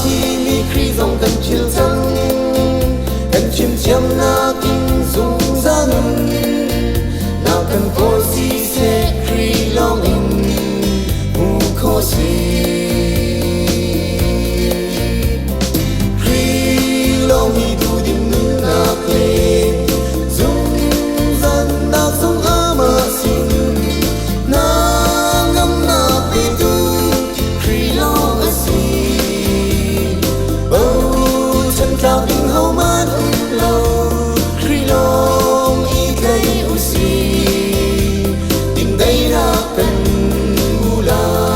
chi mi kri dòng cần chiều trăng cần chim chiêm na kinh dung dân nào cần cô si se kri long in mu ko si kri long hi du dim nun na kle dung dân na sông ama sin na ngam na pe du kri long a si bao chân cao kinh hậu man lâu kri long i cây u si tình đây đã cần u la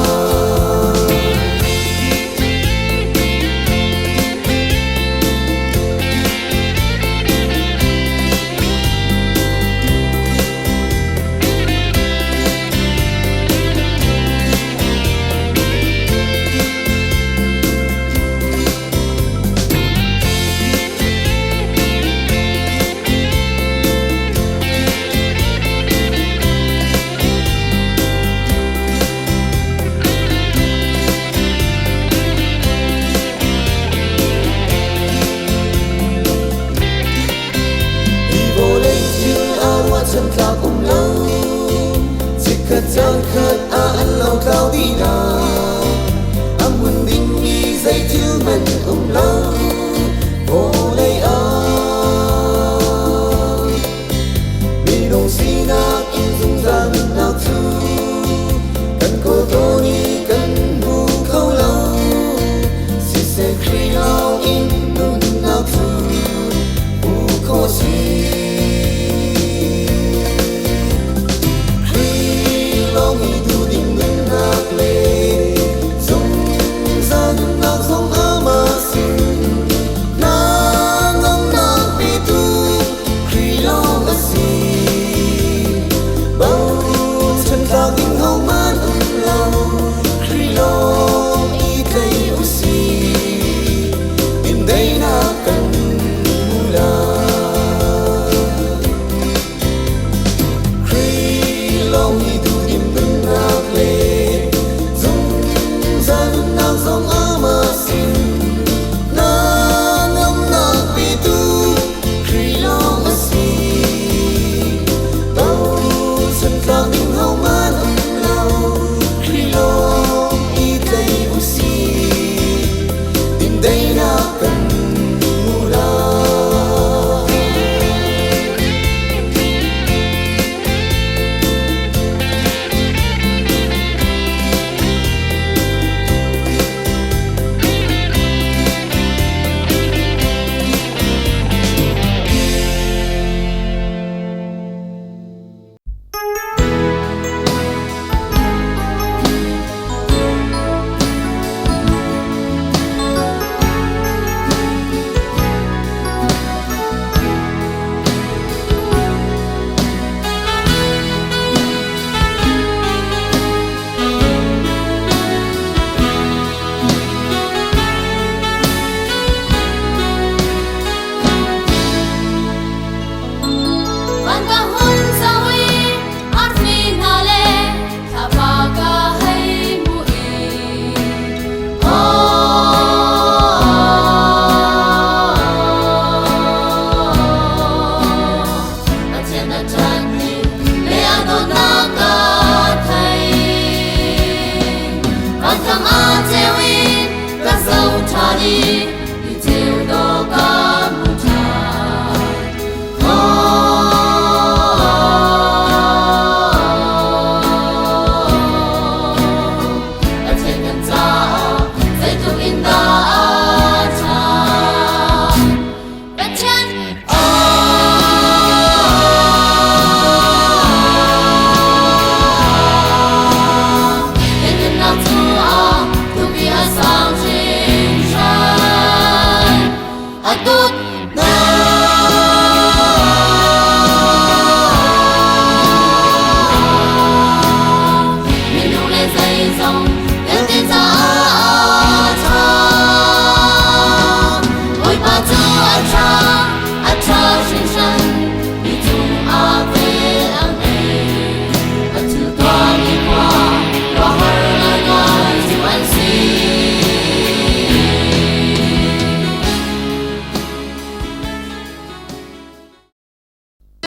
chân cao cùng lâu chỉ khát chân khát ăn lâu cao đi nào ăn buồn đình đi dây chiếu mình cùng lâu vô đây mi đồng si na in dung gian nào thu cần cô tô ni cần bu khâu lâu si se kri lao in nun nào thu bu khâu si long hi du dim nun na kle dung dân na sông ama sin na ngam na pe tu kri long a si bao chân ta kinh hậu man lâu kri long i cây u si in đây na cần mu la kri long hi du dim nun na kle dung dân na sông